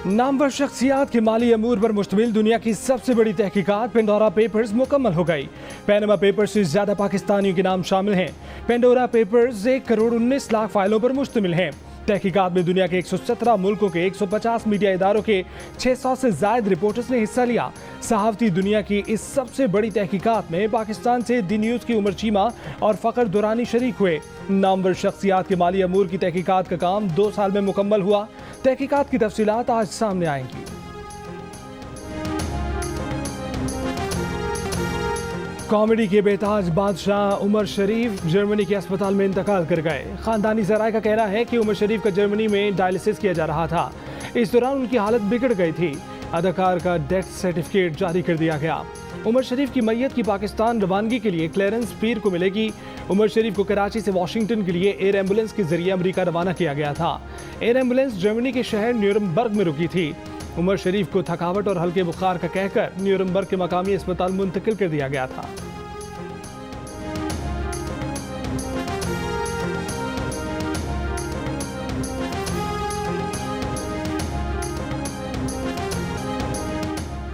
नामवर शख्सियात के माली अमूर पर मुश्तमिल दुनिया की सबसे बड़ी तहकीकात पेंडोरा पेपर्स मुकम्मल हो गई। पैनामा पेपर्स से ज्यादा पाकिस्तानियों के नाम शामिल हैं। पेंडोरा पेपर्स 1 करोड़ 19 लाख फाइलों पर मुश्तमिल हैं। तहकीकात में दुनिया के 117 मुल्कों के 150 मीडिया इदारों के 600 से जायद रिपोर्टर्स ने हिस्सा लिया। सहाफती दुनिया की इस सबसे बड़ी तहकीकात में पाकिस्तान से दी न्यूज़ की उमर चीमा और फ़खर दुरानी शरीक हुए। नामवर शख्सियात के माली अमूर की तहकीकात का काम 2 साल में मुकम्मल हुआ। तहकीकात की तफसीलात आज सामने आएंगी। कॉमेडी के बेताज बादशाह उमर शरीफ जर्मनी के अस्पताल में इंतकाल कर गए। खानदानी ज़राए का कहना है कि उमर शरीफ का जर्मनी में डायलिसिस किया जा रहा था। इस दौरान उनकी हालत बिगड़ गई थी। अदाकार का डेथ सर्टिफिकेट जारी कर दिया गया। उमर शरीफ की मैयत की पाकिस्तान रवानगी के लिए क्लियरेंस पीर को मिलेगी। उमर शरीफ को कराची से वाशिंगटन के लिए एयर एम्बुलेंस के जरिए अमेरिका रवाना किया गया था। एयर एम्बुलेंस जर्मनी के शहर न्यूरमबर्ग में रुकी थी। उमर शरीफ को थकावट और हल्के बुखार का कहकर न्यूरमबर्ग के मकामी अस्पताल मुंतकिल कर दिया गया था।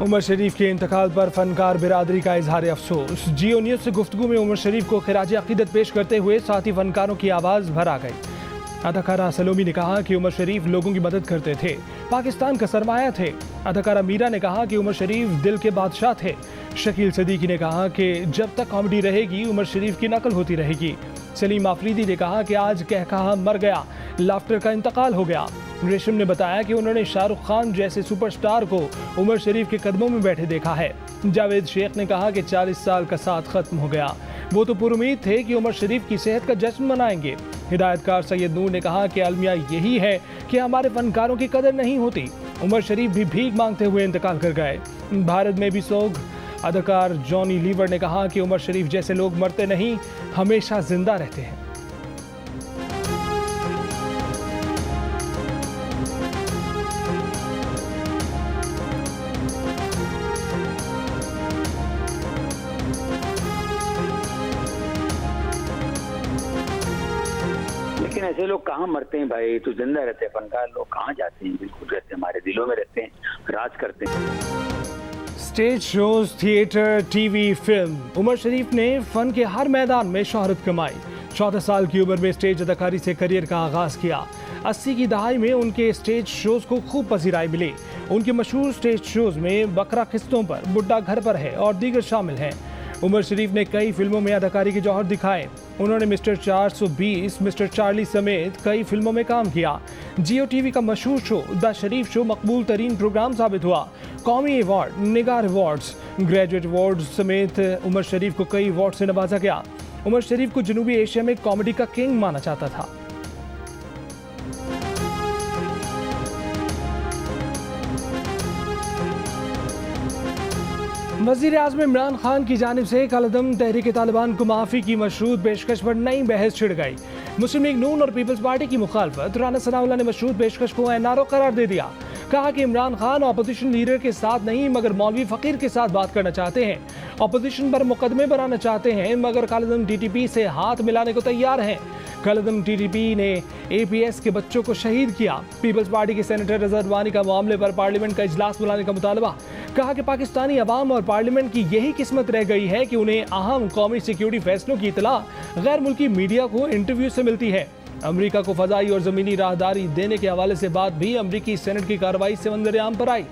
उमर शरीफ के इंतकाल पर फनकार बिरादरी का इजहार अफसोस। जियो न्यूज़ से गुफ्तगू में उमर शरीफ को खिराज अकीदत पेश करते हुए साथी फनकारों की आवाज़ भर आ गई। अदाकारा सलोमी ने कहा कि उमर शरीफ लोगों की मदद करते थे, पाकिस्तान का सरमाया थे। अदाकारा मीरा ने कहा कि उमर शरीफ दिल के बादशाह थे। शकील सदीकी ने कहा कि जब तक कॉमेडी रहेगी उमर शरीफ की नकल होती रहेगी। सलीम आफरीदी ने कहा कि आज कहकहा मर गया, लाफ्टर का इंतकाल हो गया। रेशम ने बताया कि उन्होंने शाहरुख खान जैसे सुपरस्टार को उमर शरीफ के कदमों में बैठे देखा है। जावेद शेख ने कहा कि 40 साल का साथ खत्म हो गया, वो तो पुरुमीद थे कि उमर शरीफ की सेहत का जश्न मनाएंगे। हिदायतकार सैयद नूर ने कहा कि अलमिया यही है कि हमारे फनकारों की कदर नहीं होती। उमर शरीफ भी भीख मांगते हुए इंतकाल कर गए। भारत में भी सोग। अदाकार जॉनी लीवर ने कहा कि उमर शरीफ जैसे लोग मरते नहीं, हमेशा जिंदा रहते हैं। लेकिन ऐसे लोग कहाँ मरते हैं भाई, तो जिंदा रहते हैं। फनकार लोग कहाँ जाते हैं, बिल्कुल रहते हैं, हमारे दिलों में रहते हैं, राज करते हैं। Stage shows, theatre, TV, film, Omar Sharif ने फन के हर मैदान में शोहरत कमाई। 14 साल की उम्र में स्टेज अदाकारी से करियर का आगाज किया। 80 की दहाई में उनके स्टेज शोज को खूब पसीराई मिली। उनके मशहूर स्टेज शोज में बकरा किस्तों पर, बुड्ढा घर पर है और दीगर शामिल हैं। उमर शरीफ ने कई फिल्मों में अदाकारी के जौहर दिखाए। उन्होंने मिस्टर 420, मिस्टर चार्ली समेत कई फिल्मों में काम किया। जियो टीवी का मशहूर शो द शरीफ शो मकबूल तरीन प्रोग्राम साबित हुआ। कौमी अवार्ड, निगार अवार्ड्स, ग्रेजुएट अवार्ड समेत उमर शरीफ को कई अवार्ड से नवाजा गया। उमर शरीफ को जनूबी एशिया में कॉमेडी का किंग माना जाता था। वज़ीर आज़म इमरान खान की जानिब से कलदम तहरीक तालिबान को माफ़ी की मशरूत पेशकश पर नई बहस छिड़ गई। मुस्लिम लीग नून और पीपल्स पार्टी की मुखालफत राना सनाउल्लाह ने मशरूत पेशकश को एनआरओ करार दे दिया। कहा कि इमरान खान अपोजिशन लीडर के साथ नहीं मगर मौलवी फ़कीर के साथ बात करना चाहते हैं। अपोजिशन पर मुकदमे बनाना चाहते हैं मगर कलदम टीटीपी से हाथ मिलाने को तैयार हैं। कलदम टीटीपी ने एपीएस के बच्चों को शहीद किया। पीपल्स पार्टी के सेनेटर रज़ा रवानी का मामले पर पार्लियामेंट का इजलास बुलाने का मुतालबा। कहा कि पाकिस्तानी अवाम और पार्लियामेंट की यही किस्मत रह गई है कि उन्हें अहम कौमी सिक्योरिटी फैसलों की इतला गैर मुल्की मीडिया को इंटरव्यू से मिलती है। अमेरिका को फजाई और जमीनी राहदारी देने के हवाले से बात भी अमेरिकी सेनेट की कार्रवाई से मंजर आम पर आई।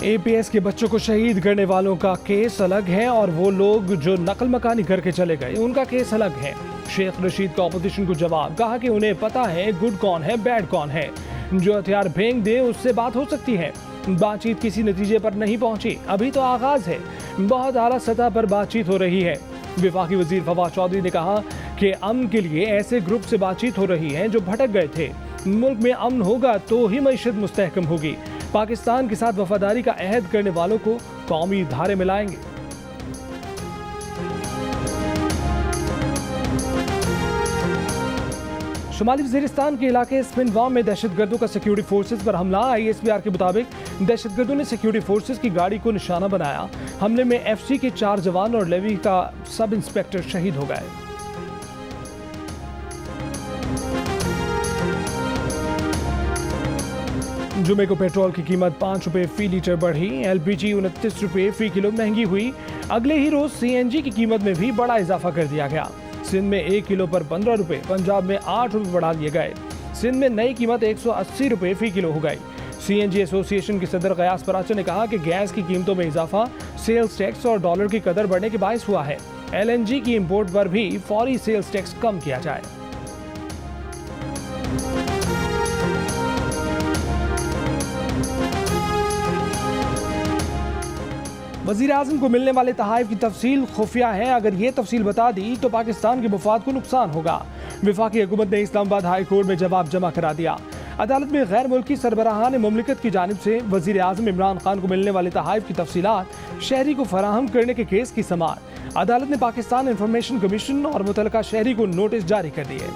एपीएस के बच्चों को शहीद करने वालों का केस अलग है और वो लोग जो नकल मकानी करके चले गए उनका केस अलग है। शेख रशीद का अपोजिशन को जवाब। कहा कि उन्हें पता है गुड कौन है, बैड कौन है। जो हथियार फेंक दे उससे बात हो सकती है। बातचीत किसी नतीजे पर नहीं पहुंची, अभी तो आगाज है। बहुत आला सतह पर बातचीत हो रही है। विफाकी वजीर फवाद चौधरी ने कहा कि अमन के लिए ऐसे ग्रुप से बातचीत हो रही है जो भटक गए थे। मुल्क में अमन होगा तो ही मईशत मुस्तहकम होगी। पाकिस्तान के साथ वफादारी का अहद करने वालों को कौमी धारे मिलाएंगे। शुमाली वजीरिस्तान के इलाके स्पिनवाम में दहशतगर्दों का सिक्योरिटी फोर्सेज पर हमला। ISPR के मुताबिक दहशतगर्दों ने सिक्योरिटी फोर्सेज की गाड़ी को निशाना बनाया। हमले में FC के 4 जवान और लेवी का सब इंस्पेक्टर शहीद हो गए। जुमे को पेट्रोल की कीमत 5 रुपए फी लीटर बढ़ी। LPG 29 रुपए फी किलो महंगी हुई। अगले ही रोज CNG की कीमत में भी बड़ा इजाफा कर दिया गया। सिंध में 1 किलो पर 15 रुपए, पंजाब में 8 रुपए बढ़ा दिए गए। सिंध में नई कीमत 180 रुपए फी किलो हो गई। CNG एसोसिएशन के सदर गयास पराचा ने कहा कि गैस की कीमतों में इजाफा सेल्स टैक्स और डॉलर की कदर बढ़ने के बायस हुआ है। LNG की इंपोर्ट पर भी फौरी सेल्स टैक्स कम किया जाए। वज़ीर आज़म को मिलने वाले तहाइफ की तफसील खुफिया है। अगर ये तफसील बता दी तो पाकिस्तान के मुफाद को नुकसान होगा। वफाकी हुकूमत ने इस्लामाबाद हाई कोर्ट में जवाब जमा करा दिया। अदालत में गैर मुल्की सरबराहान मुमलिकत की जानिब से वज़ीर आज़म इमरान खान को मिलने वाले तहाइफ की तफसीलात शहरी को फराहम करने के केस की समाअत। अदालत ने पाकिस्तान इंफॉर्मेशन कमीशन और मुतलका शहरी को नोटिस जारी कर दिए।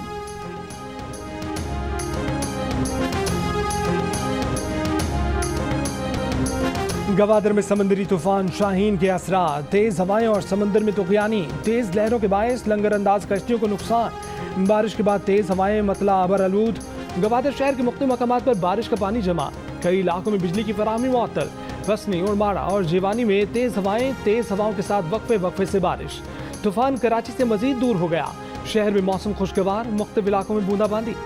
गवादर में समंदरी तूफान शाहीन के असरात, तेज हवाएं और समंदर में तुगयानी, तेज लहरों के बायस लंगर अंदाज कश्तियों को नुकसान। बारिश के बाद तेज हवाएं, मतला आबर आलूद। गवादर शहर के मुख्तलिफ मकामात पर बारिश का पानी जमा। कई इलाकों में बिजली की फराहमी मुअत्तल। फसनी और माड़ा और जीवानी में तेज हवाएं, तेज हवाओं के साथ वक्फे वक्फे से बारिश। तूफान कराची से मजीद दूर हो गया। शहर में मौसम खुशगवार, मुख्तलिफ इलाकों में बूंदाबांदी।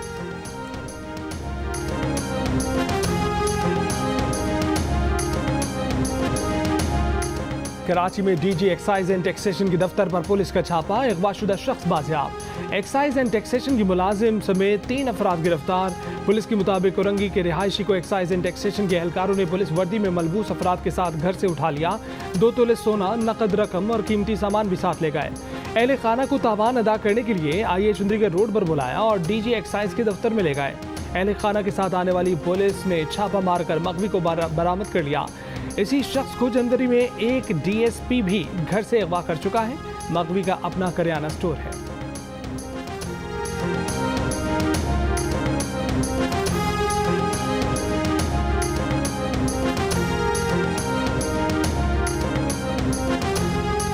कराची में DG एक्साइज एंड टैक्सेशन के दफ्तर पर पुलिस का छापा। अगवाशुदा शख्स बाजियाब। एक्साइज एंड टैक्सेशन की मुलाजिम समेत 3 अफराद गिरफ्तार। पुलिस के मुताबिक औरंगी के रिहायशी को एक्साइज एंड टैक्सेशन के एहलकारों ने पुलिस वर्दी में मलबूस अफराद के साथ घर से उठा लिया। 2 तोले सोना, नकद रकम और कीमती सामान भी साथ ले गए। अहले खाना को तावान अदा करने के लिए आइए चुंदरीगढ़ रोड पर बुलाया और DG एक्साइज के दफ्तर में ले गए। अहले खाना के साथ आने वाली पुलिस ने छापा मारकर मगवी को बरामद कर लिया। इसी शख्स को जनवरी में एक DSP भी घर से अगवा कर चुका है। मगवी का अपना करियाना स्टोर है।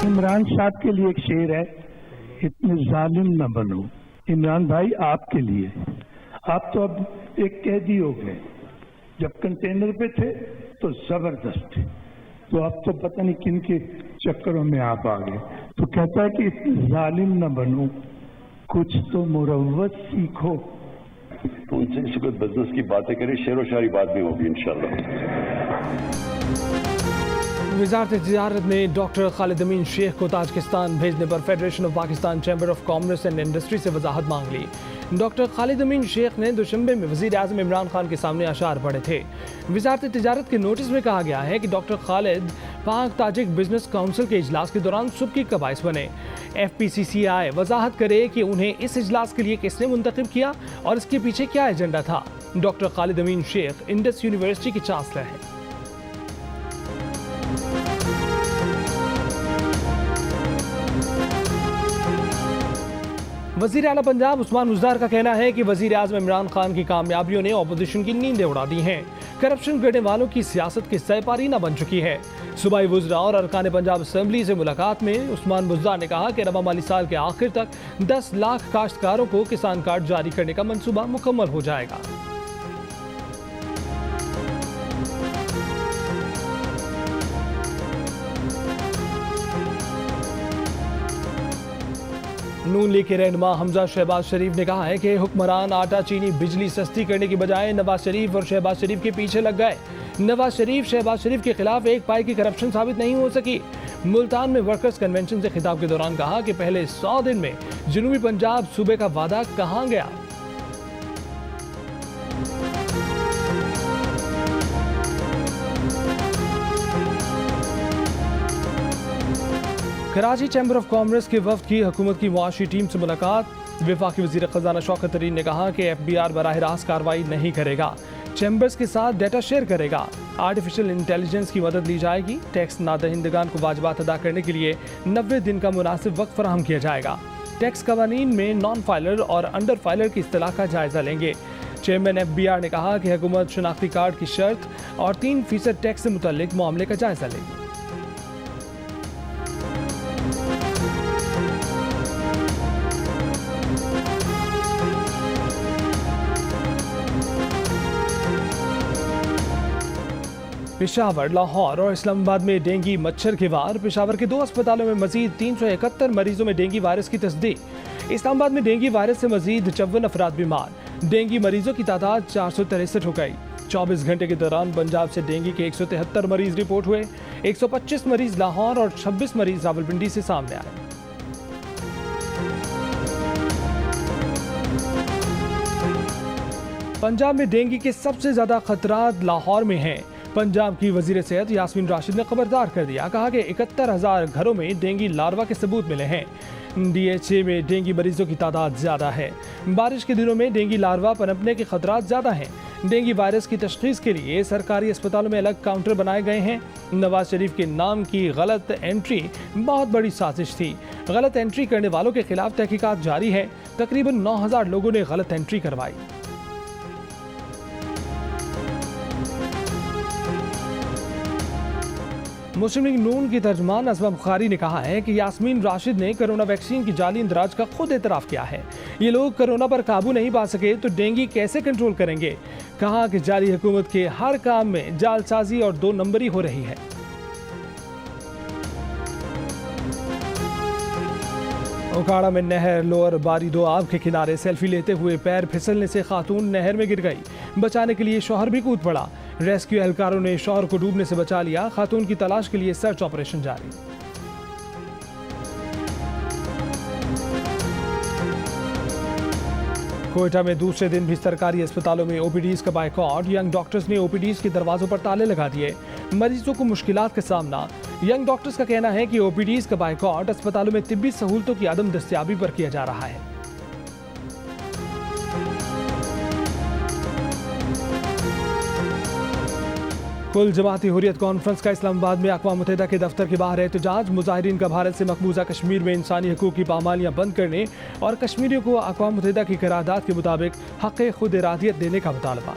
इमरान साहब के लिए एक शेर है, इतने जालिम न बनो। इमरान भाई आपके लिए, आप तो अब एक कैदी हो गए। जब कंटेनर पे थे तो जबरदस्त थे, तो अब तो पता नहीं किन के चक्करों में आप आ गए। तो कहता है कि इतने जालिम न बनो, कुछ तो मुरव्वत सीखो। तो उनसे इस वक्त बिजनेस की बातें करें, शेर व शायरी बात भी होगी इंशाल्लाह। वज़ारत तिजारत ने डॉक्टर खालिद अमीन शेख को ताजिकिस्तान भेजने पर federation of Pakistan chamber of commerce and industry से वजाहत मांग ली। डॉक्टर खालिद अमीन शेख ने दुशंबे में वज़ीर आज़म इमरान खान के सामने अशार पढ़े थे। वज़ारत तिजारत के नोटिस में कहा गया है कि डॉक्टर खालिद पाक ताजिक बिजनेस काउंसिल के इजलास के दौरान सुबकी का बाइस बने। FPCCI वजाहत करे कि उन्हें इस इजलास के लिए किसने मुंतखब किया और इसके पीछे क्या एजेंडा था। डॉक्टर खालिद अमीन शेख इंडस यूनिवर्सिटी के चांसलर हैं। वज़ीर आला पंजाब उस्मान बुज़दार का कहना है कि वज़ीर आज़म इमरान खान की कामयाबियों ने अपोजिशन की नींदें उड़ा दी हैं। करप्शन करने वालों की सियासत की सैपारी न बन चुकी है। सूबाई वुज़रा और अरकान पंजाब असम्बली से मुलाकात में उस्मान बुज़दार ने कहा कि रवा माली साल के आखिर तक 10 लाख काश्तकारों को किसान कार्ड जारी करने का मंसूबा मुकम्मल हो जाएगा। नून लीग के रहनुमा हमजा शहबाज शरीफ ने कहा है कि हुक्मरान आटा चीनी बिजली सस्ती करने की बजाय नवाज शरीफ और शहबाज शरीफ के पीछे लग गए। नवाज शरीफ शहबाज शरीफ के खिलाफ एक पाई की करप्शन साबित नहीं हो सकी। मुल्तान में वर्कर्स कन्वेंशन से खिताब के दौरान कहा कि पहले 100 दिन में जनूबी पंजाब सूबे का वादा कहां गया। कराची चैम्बर ऑफ कॉमर्स के वफ्द की हुकूमत की मुआशी टीम से मुलाकात। वफाकी वज़ीर ख़ज़ाना शौकत तरीन ने कहा कि FBR बराह रास्त कार्रवाई नहीं करेगा, चैम्बर्स के साथ डाटा शेयर करेगा। आर्टिफिशियल इंटेलिजेंस की मदद ली जाएगी। टैक्स नादहिंदगान को वाजिबात अदा करने के लिए 90 दिन का मुनासिब वक्त फराहम किया जाएगा। टैक्स कवानीन में नॉन फाइलर और अंडर फाइलर की इस्तिलाह का जायजा लेंगे। चेयरमैन FBR ने कहा कि हुकूमत शनाख्ती कार्ड की शर्त और 3% टैक्स से मुतल्लिक मामले का जायजा लेगी। पेशावर, लाहौर और इस्लामाबाद में डेंगू मच्छर के वार। पेशावर के 2 अस्पतालों में मजीद 371 मरीजों में डेंगू वायरस की तस्दीक। इस्लामाबाद में डेंगू वायरस से मजीद 54 अफराद बीमार। डेंगू मरीजों की तादाद 463 हो गई। 24 घंटे के दौरान पंजाब से डेंगू के 173 मरीज रिपोर्ट हुए। 125 मरीज लाहौर और 26 मरीज रावलपिंडी से सामने आए। पंजाब में डेंगू के सबसे ज्यादा खतरात लाहौर में हैं। पंजाब की वजीर सेहत यास्मीन राशिद ने खबरदार कर दिया, कहा कि 71,000 घरों में डेंगू लार्वा के सबूत मिले हैं। DHA में डेंगू मरीजों की तादाद ज्यादा है। बारिश के दिनों में डेंगू लार्वा पनपने के खतरात ज्यादा हैं। डेंगू वायरस की तशखीस के लिए सरकारी अस्पतालों में अलग काउंटर बनाए गए हैं। नवाज शरीफ के नाम की गलत एंट्री बहुत बड़ी साजिश थी। गलत एंट्री करने वालों के खिलाफ तहकीकात जारी है। तकरीबन 9,000 लोगों ने गलत एंट्री करवाई। मुस्लिम लीग नून की तर्जमान असमा बुखारी ने कहा है कि यास्मीन राशिद ने कोरोना वैक्सीन की जाली इंदराज का खुद एतराफ किया है। ये लोग कोरोना पर काबू नहीं पा सके तो डेंगू कैसे कंट्रोल करेंगे। कहा कि जाली हुकूमत के हर काम में जालसाजी और 2 नंबरी हो रही है। ओकाड़ा में नहर लोअर बारी 2 आब के किनारे सेल्फी लेते हुए पैर फिसलने से खातून नहर में गिर गई। बचाने के लिए शौहर भी कूद पड़ा। रेस्क्यू एहलकारों ने शौहर को डूबने से बचा लिया। खातून की तलाश के लिए सर्च ऑपरेशन जारी। कोयटा में दूसरे दिन भी सरकारी अस्पतालों में OPDs का बायकॉट। यंग डॉक्टर्स ने OPDs के दरवाजों पर ताले लगा दिए। मरीजों को मुश्किलात का सामना। यंग डॉक्टर्स का कहना है कि OPDs का बायकॉट अस्पतालों में तिब्बी सहूलतों की अदम दस्तयाबी पर किया जा रहा है। कुल जमाती हुर्रियत कॉन्फ्रेंस का इस्लामाबाद में अक़वाम मुत्तहिदा के दफ्तर के बाहर एहतजाज। मुजाहिरीन का भारत से मकबूजा कश्मीर में इंसानी हकूक़ की पामालियाँ बंद करने और कश्मीरियों को अक़वाम मुत्तहिदा की करारदाद के मुताबिक हक़ खुद इरादियत देने का मुतालबा।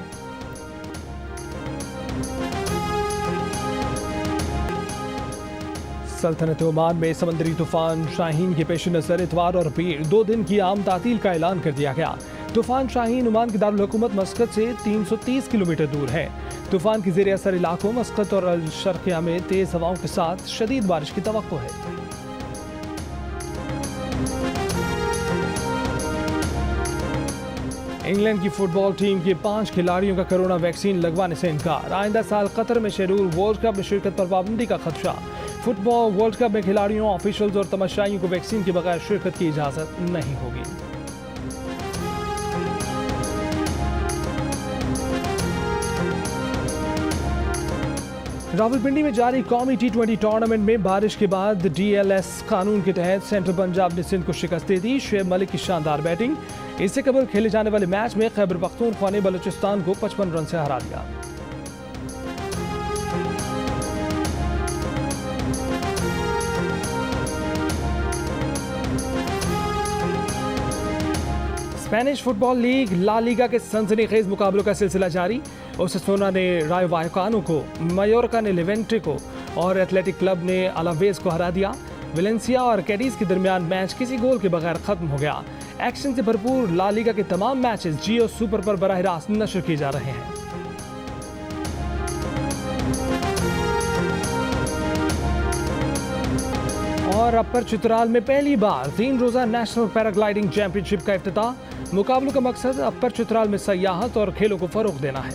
सल्तनत ओमान में समंदरी तूफान शाहीन के पेश नज़र इतवार और पीर 2 दिन की आम तातील का ऐलान कर दिया गया। तूफान शाहीन ओमान की दारुल हुकूमत मस्कत से 330 किलोमीटर दूर है। तूफान के ज़ेर असर इलाकों मस्कत और अल शर्क़िया में तेज़ हवाओं के साथ शदीद बारिश की तवक्को है। इंग्लैंड की फुटबॉल टीम के 5 खिलाड़ियों का कोरोना वैक्सीन लगवाने से इनकार। आइंदा साल कतर में शेड्यूल वर्ल्ड कप में शिरकत पर पाबंदी का खदशा। फुटबॉल वर्ल्ड कप में खिलाड़ियों, ऑफिशियल्स और तमाशाइयों को वैक्सीन के बगैर शिरकत की इजाज़त नहीं होगी। रावलपिंडी में जारी कौमी T20 टूर्नामेंट में बारिश के बाद DLS कानून के तहत सेंट्रल पंजाब ने सिंध को शिकस्त दे दी। शुएब मलिक की शानदार बैटिंग। इससे कबल खेले जाने वाले मैच में खैबर पख्तूनख्वा ने बलूचिस्तान को 55 रन से हरा दिया। Spanish football league La Liga के सनसनीखेज मुकाबलों का सिलसिला जारी। ओसासुना ने रायो वायकानो को, मायोर्का ने लेवेंटे को और एथलेटिक क्लब ने अलावेज को हरा दिया। वेलेंसिया और कैडिज के दरमियान मैच किसी गोल के बगैर खत्म हो गया। एक्शन से भरपूर ला लीगा के तमाम मैचेस जियो सुपर पर बराह रास्त नशर किए जा रहे हैं। और अपर चित्राल में पहली बार 3 रोजा नेशनल पैराग्लाइडिंग चैंपियनशिप का इफ्तिताह। मुकाबलों का मकसद अपर चित्राल में सयाहत और खेलों को फरोग देना है।